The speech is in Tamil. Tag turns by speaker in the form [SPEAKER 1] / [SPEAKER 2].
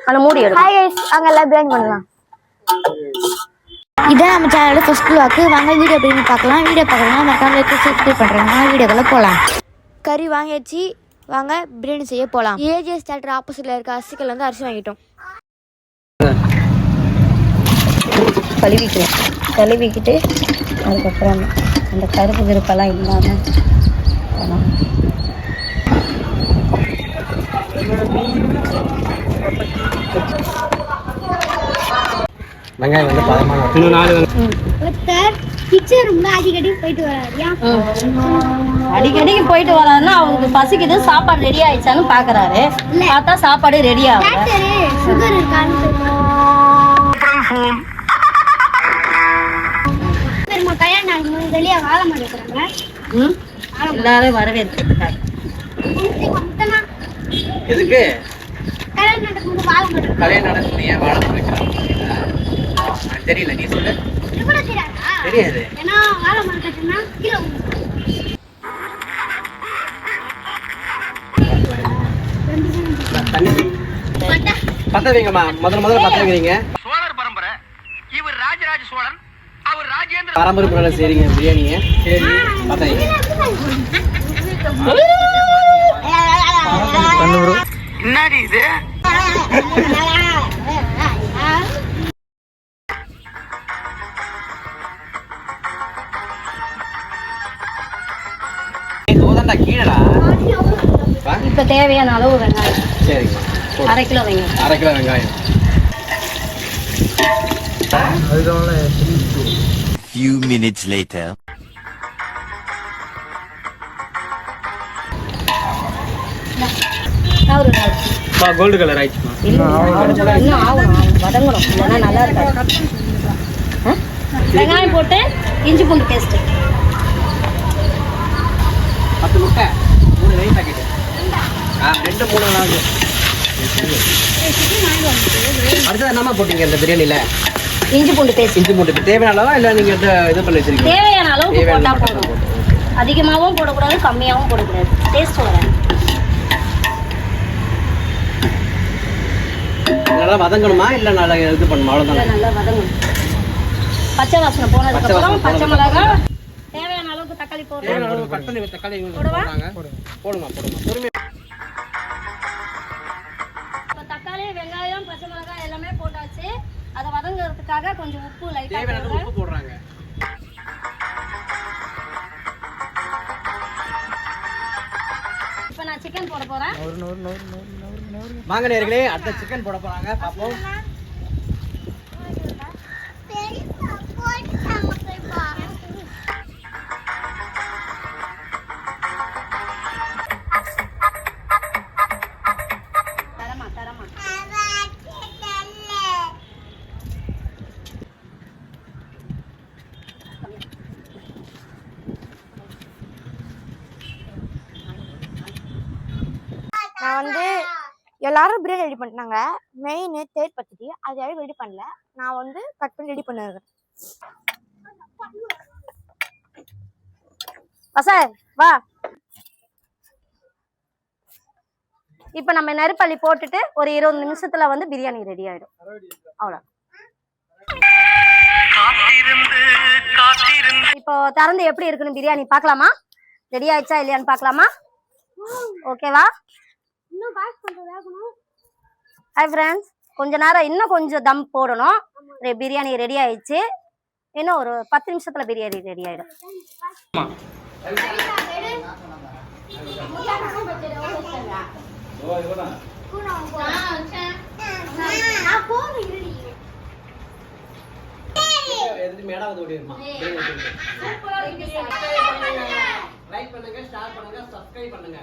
[SPEAKER 1] அந்த மூடி எடு.
[SPEAKER 2] ஹாய் गाइस, அங்க எல்லாம் பிரியாணி பண்ணலாம். இதான் நம்ம சேனலோட ஃபர்ஸ்ட் வாக்கு. வாங்க வீடியோ எப்படி பார்க்கலாம். வீடியோ பார்க்கலாம் மறக்காம லைக் சப்ஸ்கிரைப் பண்றேன். வாங்க வீடியோக்குள்ள போலாம். கறி வாங்கியாச்சு, வாங்க பிரியாணி செய்ய போலாம். ஏஜிஎஸ் தியேட்டர் ஆப்போசிட்ல இருக்க அரிசிக்கல்ல இருந்து அரிசி வாங்கிட்டோம்.
[SPEAKER 1] கழுவிக்கிட்டு அதுக்கப்புறம் அந்த கருப்பு கருப்பெல்லாம் இல்லாமல்
[SPEAKER 3] வெங்காயம் வந்து பதமான
[SPEAKER 1] அடிக்கடிக்கு போயிட்டு வராருன்னா அவருக்கு பசிக்குது, சாப்பாடு ரெடி ஆயிடுச்சான்னு பாக்குறாரு. பார்த்தா சாப்பாடு ரெடி ஆகும். எல்லாரும் வரவேற்கிறாங்க.
[SPEAKER 3] எதுக்கு கல்யாணம் நடக்குது? ஏன் வாழை மரம் தெரியல, நீ சொல்லு. தெரியாது. பத்த வைங்கம்மா, முதல்ல பத்த வைக்கிறீங்க.
[SPEAKER 4] சோழர் பரம்பரை, இவர் ராஜராஜ சோழன், அவர் ராஜேந்திர
[SPEAKER 3] பரம்பரை சரிங்க. பிரியாணிங்க சரி பத்த வைங்க.
[SPEAKER 4] என்னடி இது?
[SPEAKER 3] கீழடா.
[SPEAKER 1] இப்ப தேவையான அளவு வெங்காயம்.
[SPEAKER 3] சரிங்க,
[SPEAKER 1] 1/2 கிலோ வெங்காயம்.
[SPEAKER 3] 1/2 கிலோ வெங்காயம்.
[SPEAKER 5] Few minutes later.
[SPEAKER 3] Gold colour ஆயிடுச்சுமா?
[SPEAKER 1] இன்னும் ஆகும், வதங்கணும், இல்லைன்னா நல்லா இருக்காது. வெங்காயம் போட்டு இஞ்சி பூண்டு பேஸ்ட்
[SPEAKER 3] 10 முட்டை, 3 நெய் பாக்கெட், 2 3 நாலு. அடுத்தது என்னமா போட்டீங்க இந்த பிரியாணில?
[SPEAKER 1] இஞ்சி பூண்டு பேஸ்ட்.
[SPEAKER 3] இஞ்சி பூண்டு தேவையான அளவா இல்லை நீங்க இது பண்ணி வச்சிருக்கீங்க?
[SPEAKER 1] தேவையான அளவுக்கு போட்டா போதும். அதிகமாகவும் போடக்கூடாது, கம்மியாகவும் போடக்கூடாது. டேஸ்ட் வராது.
[SPEAKER 3] நல்லா வதங்கணுமா இல்ல நல்லா இது பண்ணணுமா? அவ்வளவுதான்.
[SPEAKER 1] நல்லா வதங்கணும். பச்சை வாசனை போனதுக்கு அப்புறம் பச்சை மிளகாய், தேவையான அளவுக்கு தக்காளி போடுறோம்.
[SPEAKER 3] கட் பண்ணி தக்காளி போடுறாங்க. போடுமா பொறுமையா.
[SPEAKER 1] தக்காளி, வெங்காயம், பச்சை மிளகாய் எல்லாமே போட்டாச்சு. அதை வதங்குறதுக்காக கொஞ்சம் உப்பு லைட்டா
[SPEAKER 3] உப்பு போடுறாங்க.
[SPEAKER 1] இப்போ நான் சிக்கன் போட போறேன்.
[SPEAKER 3] வாங்க நேயர்களே, அடுத்த சிக்கன் போட போறாங்க, பாப்போம்.
[SPEAKER 2] நான் வந்து எல்லாரும் பிரியாணி ரெடி பண்ணிட்டாங்க. மெயின் தேர் பத்திட்டு அது யாரும் ரெடி பண்ணல. நான் வந்து கட் பண்ணி ரெடி பண்ணிருக்கேன். சார் வா. இப்ப நம்ம நெருப்பள்ளி போட்டுட்டு ஒரு 20 நிமிஷத்துல வந்து பிரியாணி ரெடி ஆயிடும். அவ்வளோ. இப்போ திறந்து எப்படி இருக்குன்னு பிரியாணி பார்க்கலாமா? ரெடி ஆயிடுச்சா இல்லையான்னு பார்க்கலாமா? ஓகேவா? ஹாய் ஃப்ரெண்ட்ஸ், கொஞ்ச நேரம் இன்னும் கொஞ்சம் தம் போடணும். பிரியாணி ரெடி ஆயிடுச்சு. இன்னும் ஒரு 10 நிமிஷத்துல பிரியாணி ரெடி ஆயிடும்.
[SPEAKER 3] லைக் பண்ணுங்க, ஷேர் பண்ணுங்க, சப்ஸ்கிரைப் பண்ணுங்க.